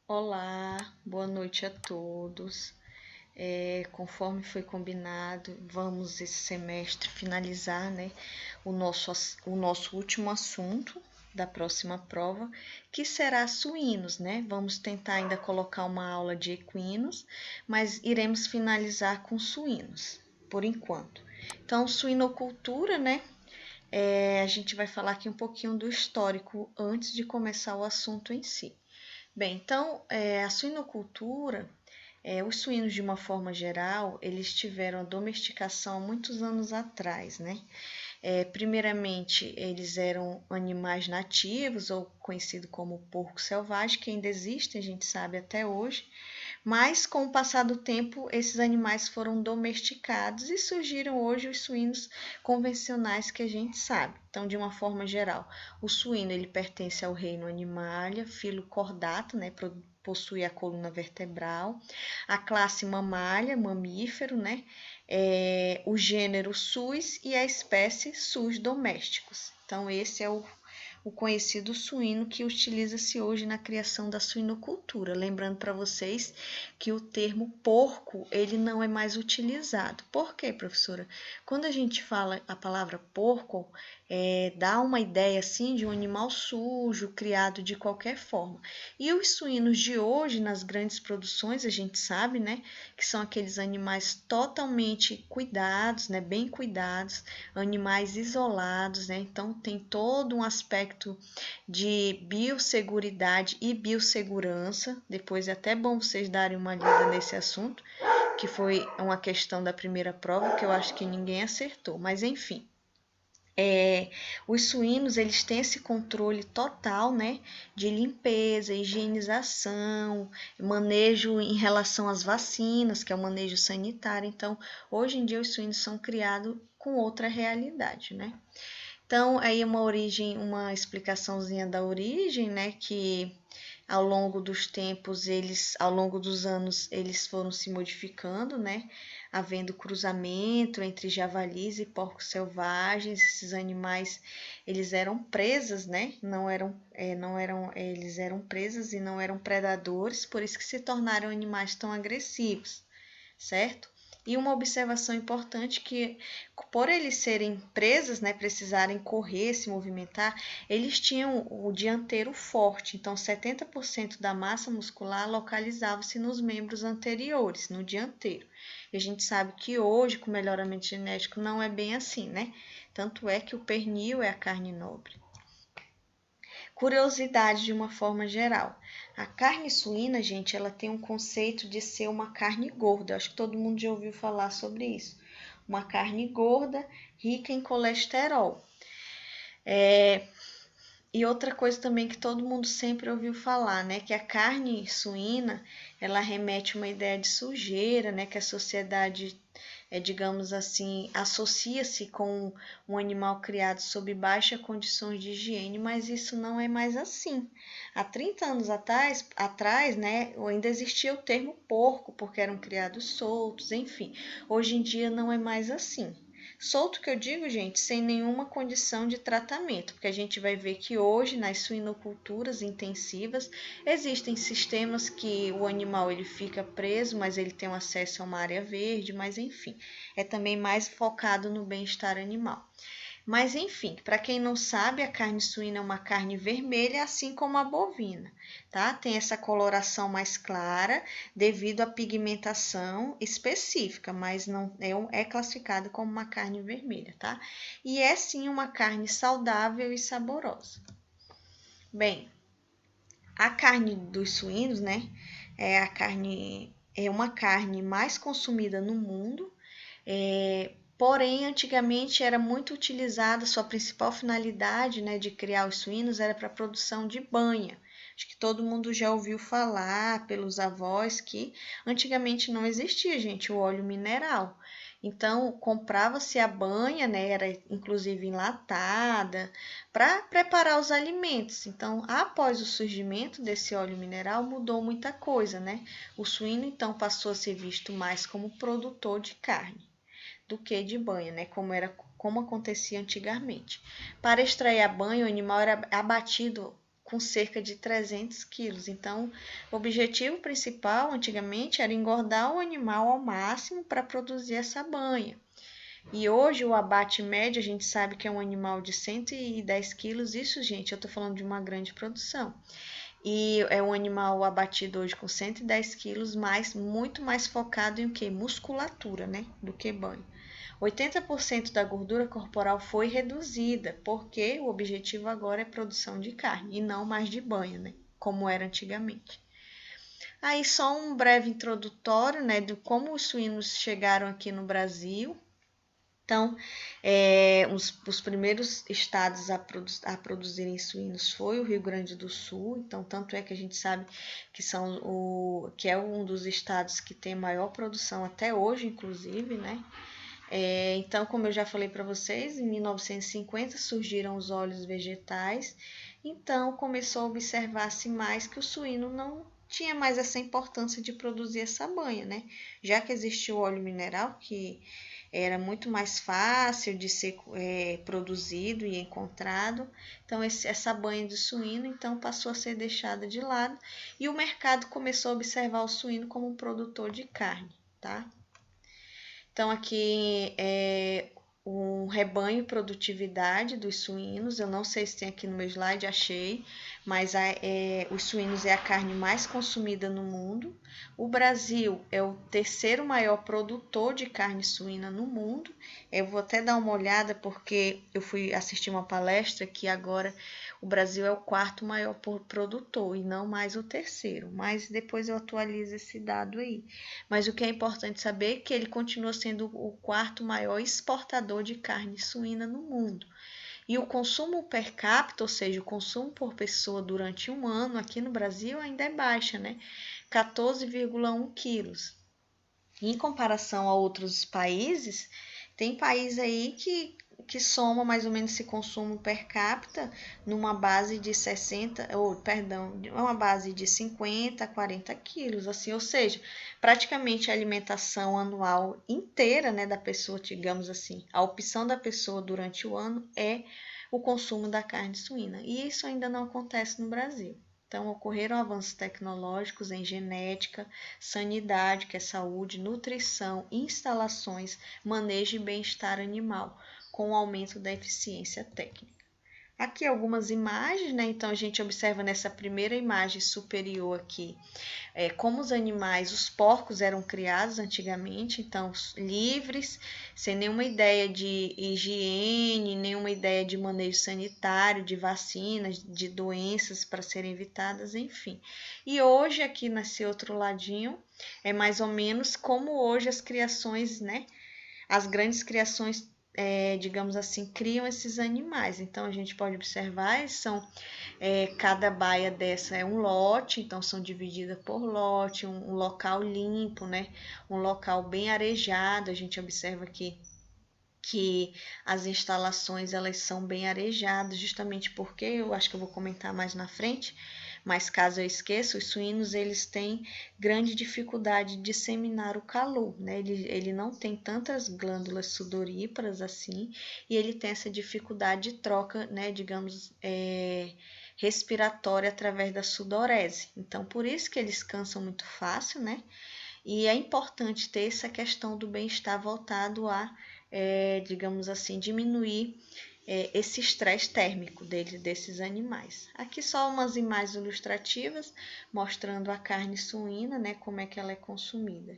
Olá, boa noite a todos. Conforme foi combinado, vamos esse semestre finalizar, né, o nosso último assunto da próxima prova, que será suínos, né? Vamos tentar ainda colocar uma aula de equinos, mas iremos finalizar com suínos, por enquanto. Então, suinocultura, né? A gente vai falar aqui um pouquinho do histórico antes de começar o assunto em si. Bem, então, a suinocultura, os suínos de uma forma geral, eles tiveram a domesticação há muitos anos atrás, né? Primeiramente, eles eram animais nativos, ou conhecido como porco selvagem, que ainda existe, a gente sabe até hoje, mas com o passar do tempo, esses animais foram domesticados e surgiram hoje os suínos convencionais que a gente sabe. Então, de uma forma geral, o suíno ele pertence ao reino Animalia, filo Chordata, né? Possui a coluna vertebral, a classe Mammalia, mamífero, né? O gênero Sus e a espécie Sus domésticos. Então, esse é o conhecido suíno que utiliza-se hoje na criação da suinocultura. Lembrando para vocês que o termo porco ele não é mais utilizado. Por quê, professora? Quando a gente fala a palavra porco, dá uma ideia assim de um animal sujo, criado de qualquer forma. E os suínos de hoje, nas grandes produções, a gente sabe, né, que são aqueles animais totalmente cuidados, né, bem cuidados, animais isolados, né, então tem todo um aspecto de biosseguridade e biossegurança. Depois é até bom vocês darem uma lida nesse assunto, que foi uma questão da primeira prova que eu acho que ninguém acertou, mas enfim. Os suínos eles têm esse controle total, né, de limpeza, higienização, manejo em relação às vacinas, que é o manejo sanitário. Então, hoje em dia os suínos são criados com outra realidade, né? Então, aí uma explicaçãozinha da origem, né, que ao longo dos tempos, ao longo dos anos, eles foram se modificando, né, havendo cruzamento entre javalis e porcos selvagens. Esses animais, eles eram presas, né, eles eram presas e não eram predadores, por isso que se tornaram animais tão agressivos, certo? E uma observação importante que, por eles serem presas, né, precisarem correr, se movimentar, eles tinham o dianteiro forte. Então, 70% da massa muscular localizava-se nos membros anteriores, no dianteiro. E a gente sabe que hoje, com o melhoramento genético, não é bem assim, né? Tanto é que o pernil é a carne nobre. Curiosidade de uma forma geral. A carne suína, gente, ela tem um conceito de ser uma carne gorda. Eu acho que todo mundo já ouviu falar sobre isso. Uma carne gorda, rica em colesterol. E outra coisa também que todo mundo sempre ouviu falar, né, que a carne suína, ela remete uma ideia de sujeira, né, que a sociedade, digamos assim, associa-se com um animal criado sob baixas condições de higiene, mas isso não é mais assim. Há 30 anos atrás, né, ainda existia o termo porco, porque eram criados soltos, enfim. Hoje em dia não é mais assim. Solto que eu digo, gente, sem nenhuma condição de tratamento, porque a gente vai ver que hoje nas suinoculturas intensivas existem sistemas que o animal ele fica preso, mas ele tem um acesso a uma área verde, mas enfim, é também mais focado no bem-estar animal. Mas enfim, para quem não sabe, a carne suína é uma carne vermelha, assim como a bovina, tá? Tem essa coloração mais clara devido à pigmentação específica, mas não é classificada como uma carne vermelha, tá? E é sim uma carne saudável e saborosa. Bem, a carne dos suínos, né? É uma carne mais consumida no mundo. Porém, antigamente era muito utilizada, sua principal finalidade, né, de criar os suínos era para a produção de banha. Acho que todo mundo já ouviu falar pelos avós que antigamente não existia, gente, o óleo mineral. Então, comprava-se a banha, né, era inclusive enlatada, para preparar os alimentos. Então, após o surgimento desse óleo mineral, mudou muita coisa, né? O suíno, então, passou a ser visto mais como produtor de carne do que de banha, né? Como acontecia antigamente. Para extrair a banha, o animal era abatido com cerca de 300 quilos. Então, o objetivo principal antigamente era engordar o animal ao máximo para produzir essa banha. E hoje o abate médio, a gente sabe que é um animal de 110 quilos. Isso, gente, eu estou falando de uma grande produção. E é um animal abatido hoje com 110 quilos, mas muito mais focado em o quê? Musculatura, né? Do que banho. 80% da gordura corporal foi reduzida, porque o objetivo agora é produção de carne e não mais de banho, né? Como era antigamente. Aí só um breve introdutório, né, de como os suínos chegaram aqui no Brasil. Então, os primeiros estados a produzirem suínos foi o Rio Grande do Sul. Então, tanto é que a gente sabe que é um dos estados que tem maior produção até hoje, inclusive, né? Então, como eu já falei para vocês, em 1950 surgiram os óleos vegetais. Então, começou a observar-se mais que o suíno não tinha mais essa importância de produzir essa banha, né? Já que existia o óleo mineral, que era muito mais fácil de ser produzido e encontrado. Então, essa banha de suíno então passou a ser deixada de lado e o mercado começou a observar o suíno como um produtor de carne, tá? Então, aqui é um rebanho e produtividade dos suínos. Eu não sei se tem aqui no meu slide, achei, mas os suínos é a carne mais consumida no mundo. O Brasil é o terceiro maior produtor de carne suína no mundo. Eu vou até dar uma olhada porque eu fui assistir uma palestra que agora o Brasil é o quarto maior produtor e não mais o terceiro. Mas depois eu atualizo esse dado aí. Mas o que é importante saber é que ele continua sendo o quarto maior exportador de carne suína no mundo. E o consumo per capita, ou seja, o consumo por pessoa durante um ano aqui no Brasil ainda é baixa, né? 14,1 quilos. Em comparação a outros países, tem país aí que soma mais ou menos esse consumo per capita numa base de 50 a 40 quilos, assim, ou seja, praticamente a alimentação anual inteira, né, da pessoa, digamos assim, a opção da pessoa durante o ano é o consumo da carne suína, e isso ainda não acontece no Brasil. Então, ocorreram avanços tecnológicos em genética, sanidade, que é saúde, nutrição, instalações, manejo e bem-estar animal, com o aumento da eficiência técnica. Aqui algumas imagens, né? Então, a gente observa nessa primeira imagem superior aqui como os animais, os porcos eram criados antigamente, então livres, sem nenhuma ideia de higiene, nenhuma ideia de manejo sanitário, de vacinas, de doenças para serem evitadas, enfim. E hoje, aqui nesse outro ladinho, é mais ou menos como hoje as criações, né? As grandes criações, digamos assim, criam esses animais. Então, a gente pode observar, cada baia dessa é um lote, então são divididas por lote, um local limpo, né? Um local bem arejado. A gente observa aqui que as instalações elas são bem arejadas, justamente porque eu acho que eu vou comentar mais na frente, mas caso eu esqueça, os suínos eles têm grande dificuldade de disseminar o calor, né? Ele não tem tantas glândulas sudoríparas assim, e ele tem essa dificuldade de troca, né, digamos, respiratória através da sudorese. Então, por isso que eles cansam muito fácil, né? E é importante ter essa questão do bem-estar voltado a, digamos assim, diminuir esse estresse térmico desses animais. Aqui só umas imagens ilustrativas mostrando a carne suína, né, como é que ela é consumida.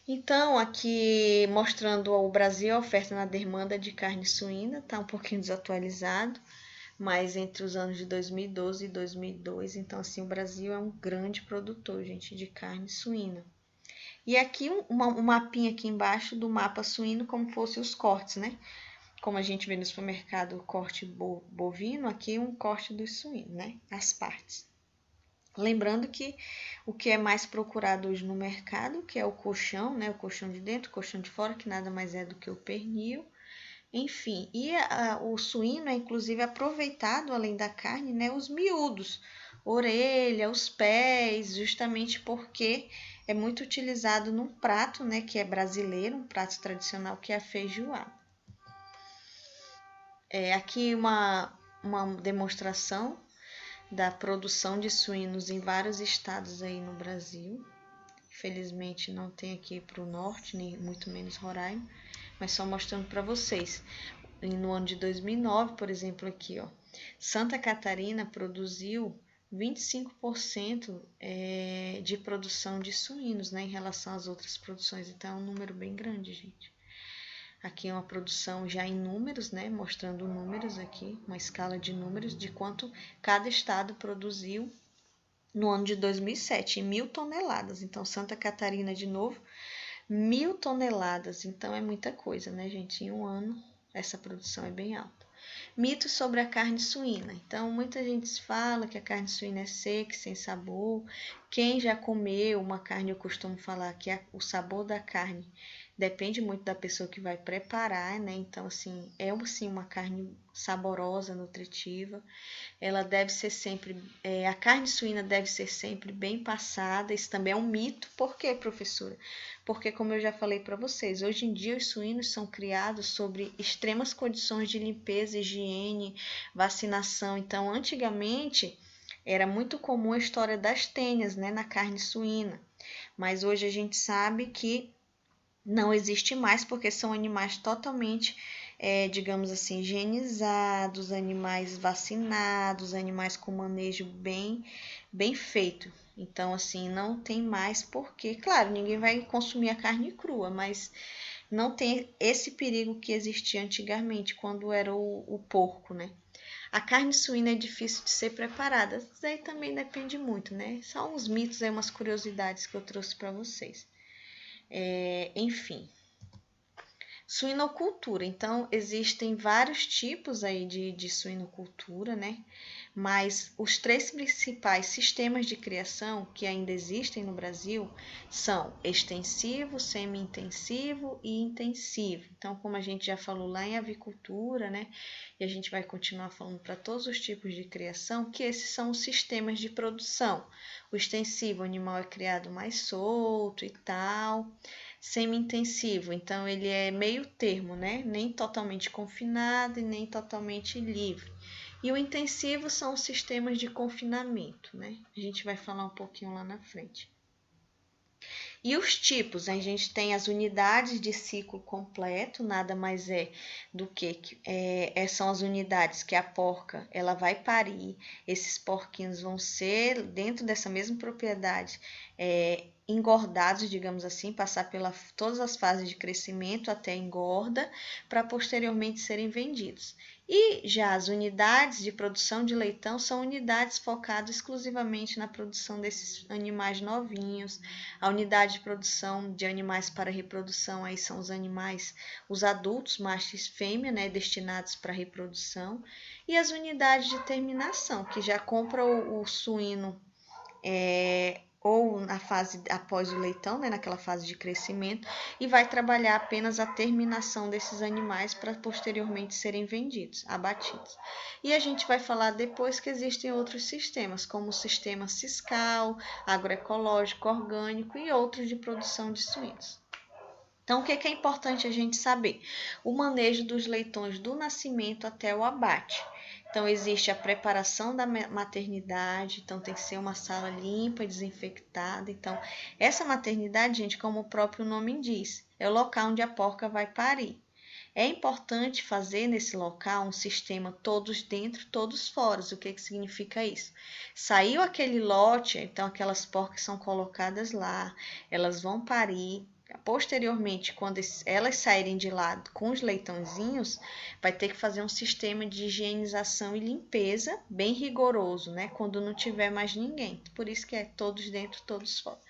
Então, aqui mostrando o Brasil, a oferta na demanda de carne suína, está um pouquinho desatualizado, mas entre os anos de 2012 e 2002, então assim, o Brasil é um grande produtor, gente, de carne suína. E aqui um mapinha aqui embaixo do mapa suíno, como fosse os cortes, né? Como a gente vê no supermercado o corte bovino, aqui um corte do suíno, né? As partes. Lembrando que o que é mais procurado hoje no mercado, que é o colchão, né? O colchão de dentro, o colchão de fora, que nada mais é do que o pernil. Enfim, e o suíno é inclusive aproveitado, além da carne, né? Os miúdos, orelha, os pés, justamente porque é muito utilizado num prato, né? Que é brasileiro, um prato tradicional que é a feijoada. Aqui uma demonstração da produção de suínos em vários estados aí no Brasil. Infelizmente não tem aqui para o norte, nem muito menos Roraima, mas só mostrando para vocês. No ano de 2009, por exemplo, aqui, ó, Santa Catarina produziu 25% de produção de suínos, né, em relação às outras produções. Então é um número bem grande, gente. Aqui é uma produção já em números, né, mostrando números aqui, uma escala de números de quanto cada estado produziu no ano de 2007, em 1.000 toneladas. Então, Santa Catarina, de novo, 1.000 toneladas. Então, é muita coisa, né, gente? Em um ano, essa produção é bem alta. Mitos sobre a carne suína. Então, muita gente fala que a carne suína é seca, sem sabor. Quem já comeu uma carne, eu costumo falar que o sabor da carne depende muito da pessoa que vai preparar, né? Então, assim, é sim uma carne saborosa, nutritiva. Ela deve ser sempre, a carne suína deve ser sempre bem passada. Isso também é um mito. Por quê, professora? Porque, como eu já falei para vocês, hoje em dia os suínos são criados sobre extremas condições de limpeza, higiene, vacinação. Então, antigamente, era muito comum a história das tênias, né, na carne suína. Mas hoje a gente sabe que não existe mais porque são animais totalmente, digamos assim, higienizados, animais vacinados, animais com manejo bem feito. Então, assim, não tem mais porque, claro, ninguém vai consumir a carne crua, mas não tem esse perigo que existia antigamente, quando era o porco, né? A carne suína é difícil de ser preparada, isso daí também depende muito, né? São uns mitos aí, umas curiosidades que eu trouxe para vocês. Enfim. Suinocultura. Então, existem vários tipos aí de suinocultura, né? Mas os três principais sistemas de criação que ainda existem no Brasil são extensivo, semi-intensivo e intensivo. Então, como a gente já falou lá em avicultura, né? E a gente vai continuar falando para todos os tipos de criação, que esses são os sistemas de produção. O extensivo, o animal é criado mais solto e tal. Semi-intensivo, então ele é meio termo, né? Nem totalmente confinado e nem totalmente livre. E o intensivo são os sistemas de confinamento, né? A gente vai falar um pouquinho lá na frente. E os tipos, a gente tem as unidades de ciclo completo, nada mais é do que são as unidades que a porca ela vai parir, esses porquinhos vão ser, dentro dessa mesma propriedade, engordados, digamos assim, passar pela todas as fases de crescimento até a engorda, para posteriormente serem vendidos. E já as unidades de produção de leitão são unidades focadas exclusivamente na produção desses animais novinhos. A unidade de produção de animais para reprodução aí são os animais, os adultos, macho e fêmea, né, destinados para reprodução. E as unidades de terminação, que já compra o suíno ou na fase após o leitão, né, naquela fase de crescimento, e vai trabalhar apenas a terminação desses animais para posteriormente serem vendidos, abatidos. E a gente vai falar depois que existem outros sistemas, como o sistema ciscal, agroecológico, orgânico e outros de produção de suínos. Então, o que é importante a gente saber? O manejo dos leitões do nascimento até o abate. Então, existe a preparação da maternidade, então tem que ser uma sala limpa e desinfectada. Então, essa maternidade, gente, como o próprio nome diz, é o local onde a porca vai parir. É importante fazer nesse local um sistema todos dentro, todos fora. O que significa isso? Saiu aquele lote, então aquelas porcas são colocadas lá, elas vão parir. Posteriormente, quando elas saírem de lá com os leitãozinhos, vai ter que fazer um sistema de higienização e limpeza bem rigoroso, né? Quando não tiver mais ninguém. Por isso que é todos dentro, todos fora.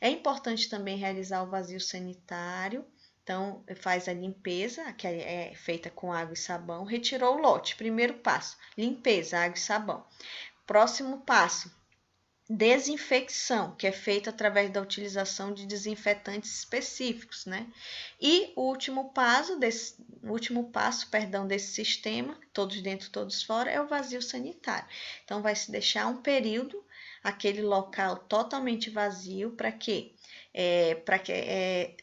É importante também realizar o vazio sanitário. Então, faz a limpeza, que é feita com água e sabão. Retirou o lote. Primeiro passo, limpeza, água e sabão. Próximo passo, desinfecção, que é feita através da utilização de desinfetantes específicos, né? E o último passo desse sistema, todos dentro, todos fora, é o vazio sanitário. Então, vai se deixar um período aquele local totalmente vazio, para quê? Para que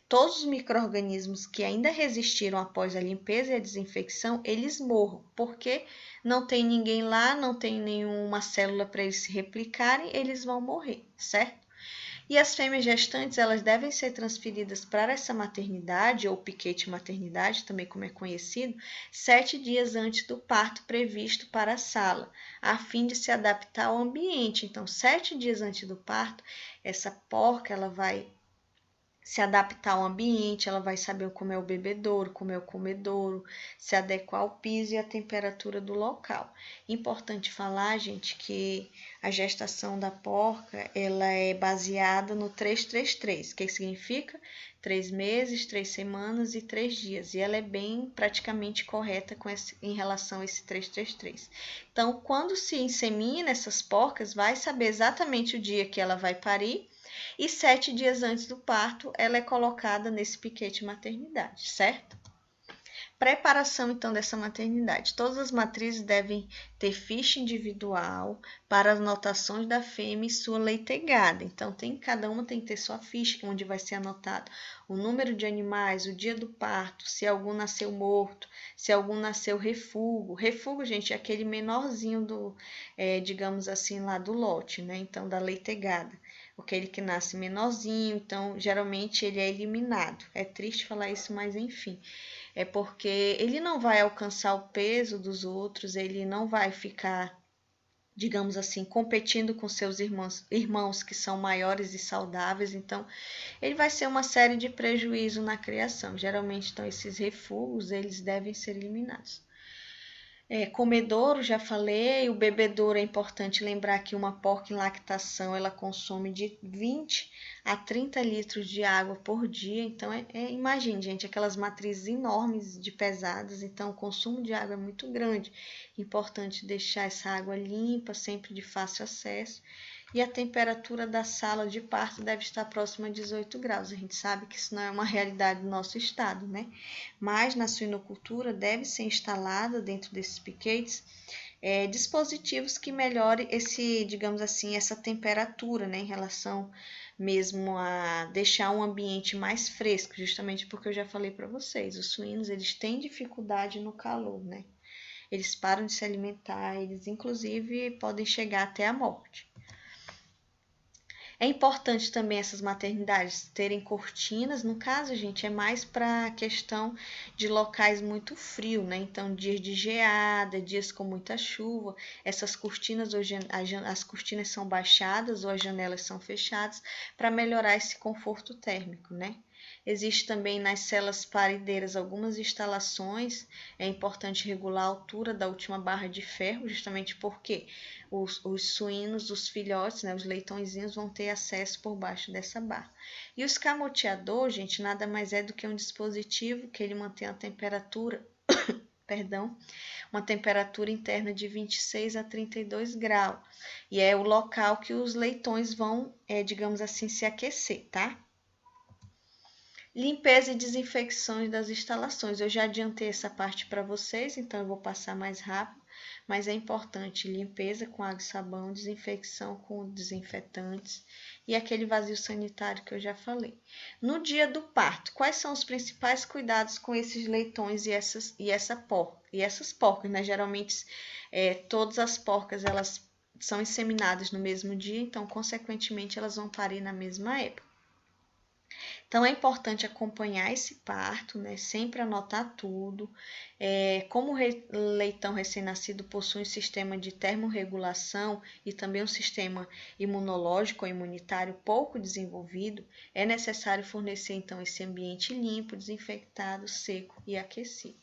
todos os micro-organismos que ainda resistiram após a limpeza e a desinfecção, eles morram, porque não tem ninguém lá, não tem nenhuma célula para eles se replicarem, eles vão morrer, certo? E as fêmeas gestantes, elas devem ser transferidas para essa maternidade, ou piquete maternidade, também como é conhecido, 7 dias antes do parto previsto para a sala, a fim de se adaptar ao ambiente. Então, 7 dias antes do parto, essa porca, ela vai se adaptar ao ambiente, ela vai saber como é o bebedouro, como é o comedouro, se adequar ao piso e à temperatura do local. Importante falar, gente, que a gestação da porca, ela é baseada no 333, que significa 3 meses, 3 semanas e 3 dias. E ela é bem praticamente correta em relação a esse 333. Então, quando se insemina essas porcas, vai saber exatamente o dia que ela vai parir, e 7 dias antes do parto, ela é colocada nesse piquete maternidade, certo? Preparação, então, dessa maternidade. Todas as matrizes devem ter ficha individual para as anotações da fêmea e sua leitegada. Então, cada uma tem que ter sua ficha, onde vai ser anotado o número de animais, o dia do parto, se algum nasceu morto, se algum nasceu refúgio. Refúgio, gente, é aquele menorzinho digamos assim, lá do lote, né? Então, da leitegada. Aquele que nasce menorzinho, então, geralmente ele é eliminado. É triste falar isso, mas enfim. É porque ele não vai alcançar o peso dos outros, ele não vai ficar, digamos assim, competindo com seus irmãos que são maiores e saudáveis, então ele vai ser uma série de prejuízos na criação. Geralmente, então, esses refugos, eles devem ser eliminados. Comedouro, já falei, o bebedouro é importante lembrar que uma porca em lactação, ela consome de 20 a 30 litros de água por dia, então imagine, gente, aquelas matrizes enormes de pesadas, então o consumo de água é muito grande. Importante deixar essa água limpa, sempre de fácil acesso. E a temperatura da sala de parto deve estar próxima a 18 graus. A gente sabe que isso não é uma realidade do nosso estado, né? Mas na suinocultura deve ser instalada dentro desses piquetes dispositivos que melhorem digamos assim, essa temperatura, né? Em relação mesmo a deixar um ambiente mais fresco, justamente porque eu já falei para vocês, os suínos, eles têm dificuldade no calor, né? Eles param de se alimentar, eles inclusive podem chegar até a morte. É importante também essas maternidades terem cortinas, no caso, gente, é mais para a questão de locais muito frios, né? Então, dias de geada, dias com muita chuva, essas cortinas, hoje as cortinas são baixadas ou as janelas são fechadas para melhorar esse conforto térmico, né? Existe também nas celas parideiras algumas instalações, é importante regular a altura da última barra de ferro, justamente porque os suínos, os filhotes, né, os leitõezinhos vão ter acesso por baixo dessa barra. E o escamoteador, gente, nada mais é do que um dispositivo que ele mantém a temperatura, perdão, uma temperatura interna de 26 a 32 graus. E é o local que os leitões vão, digamos assim, se aquecer, tá? Limpeza e desinfecções das instalações. Eu já adiantei essa parte para vocês, então eu vou passar mais rápido, mas é importante limpeza com água e sabão, desinfecção com desinfetantes e aquele vazio sanitário que eu já falei. No dia do parto, quais são os principais cuidados com esses leitões e essas porcas, né? Geralmente, todas as porcas, elas são inseminadas no mesmo dia, então, consequentemente, elas vão parir na mesma época. Então, é importante acompanhar esse parto, né? Sempre anotar tudo. Como o leitão recém-nascido possui um sistema de termorregulação e também um sistema imunológico ou imunitário pouco desenvolvido, é necessário fornecer, então, esse ambiente limpo, desinfectado, seco e aquecido.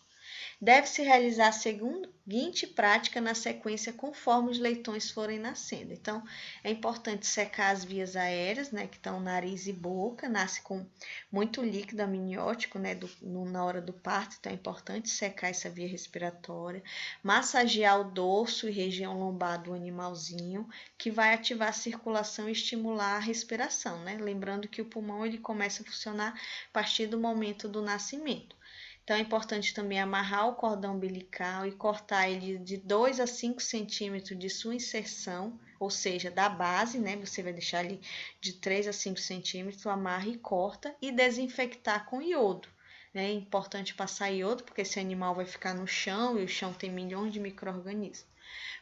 Deve-se realizar a seguinte prática na sequência conforme os leitões forem nascendo. Então, é importante secar as vias aéreas, né, que estão nariz e boca, nasce com muito líquido amniótico, né, na hora do parto, então é importante secar essa via respiratória, massagear o dorso e região lombar do animalzinho, que vai ativar a circulação e estimular a respiração, né? Lembrando que o pulmão ele começa a funcionar a partir do momento do nascimento. Então, é importante também amarrar o cordão umbilical e cortar ele de 2 a 5 centímetros de sua inserção, ou seja, da base, né? Você vai deixar ali de 3 a 5 centímetros, amarra e corta e desinfectar com iodo. É importante passar iodo, porque esse animal vai ficar no chão e o chão tem milhões de micro-organismos.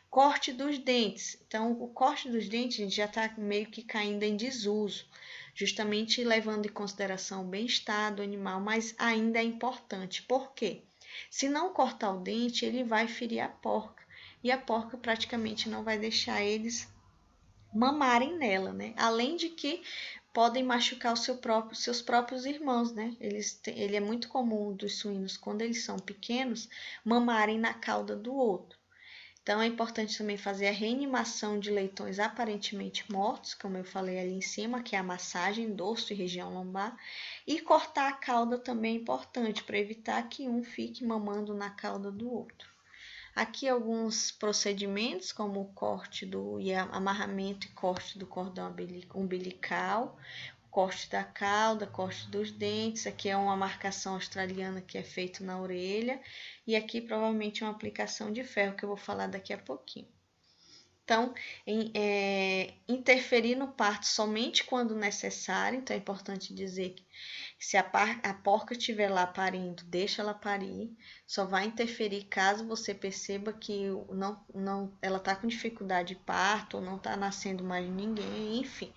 Corte dos dentes. Então, o corte dos dentes a gente já está meio que caindo em desuso, justamente levando em consideração o bem-estar do animal, mas ainda é importante. Por quê? Se não cortar o dente, ele vai ferir a porca, e a porca praticamente não vai deixar eles mamarem nela, né? Além de que podem machucar seus próprios irmãos, né? Ele é muito comum dos suínos, quando eles são pequenos, mamarem na cauda do outro. Então, é importante também fazer a reanimação de leitões aparentemente mortos, como eu falei ali em cima, que é a massagem, dorso e região lombar. E cortar a cauda também é importante, para evitar que um fique mamando na cauda do outro. Aqui alguns procedimentos, como o corte e amarramento e corte do cordão umbilical, corte da cauda, corte dos dentes. Aqui é uma marcação australiana que é feita na orelha. E aqui provavelmente uma aplicação de ferro, que eu vou falar daqui a pouquinho. Então, interferir no parto somente quando necessário. Então, é importante dizer que se a porca estiver lá parindo, deixa ela parir. Só vai interferir caso você perceba que ela está com dificuldade de parto, ou não está nascendo mais ninguém, enfim.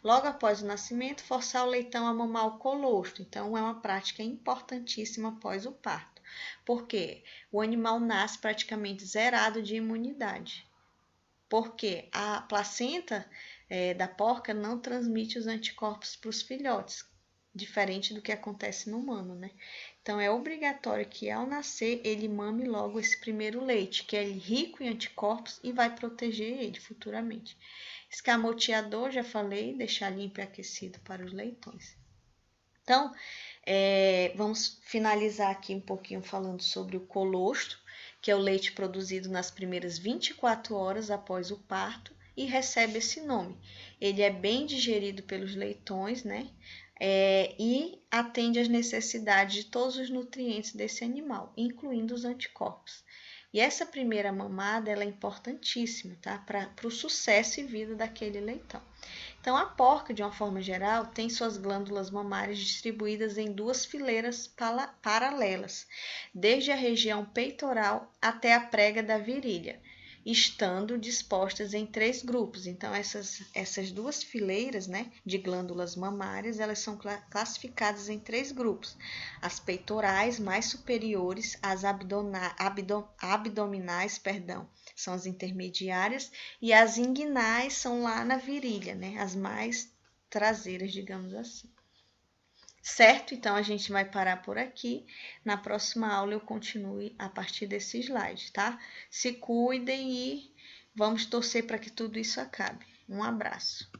Logo após o nascimento, forçar o leitão a mamar o colostro. Então, é uma prática importantíssima após o parto. Porque o animal nasce praticamente zerado de imunidade. Porque a placenta da porca não transmite os anticorpos para os filhotes, diferente do que acontece no humano, né? Então, é obrigatório que ao nascer ele mame logo esse primeiro leite, que é rico em anticorpos e vai proteger ele futuramente. Escamoteador, já falei, deixar limpo e aquecido para os leitões. Então, vamos finalizar aqui um pouquinho falando sobre o colostro, que é o leite produzido nas primeiras 24 horas após o parto e recebe esse nome. Ele é bem digerido pelos leitões, né? E atende às necessidades de todos os nutrientes desse animal, incluindo os anticorpos. E essa primeira mamada ela é importantíssima, tá? Para o sucesso e vida daquele leitão. Então, a porca, de uma forma geral, tem suas glândulas mamárias distribuídas em 2 fileiras paralelas, desde a região peitoral até a prega da virilha, estando dispostas em 3 grupos. Então, essas 2 fileiras, né, de glândulas mamárias, elas são classificadas em 3 grupos. As peitorais mais superiores, as abdominais, são as intermediárias, e as inguinais são lá na virilha, né, as mais traseiras, digamos assim. Certo? Então, a gente vai parar por aqui. Na próxima aula eu continue a partir desse slide, tá? Se cuidem e vamos torcer para que tudo isso acabe. Um abraço.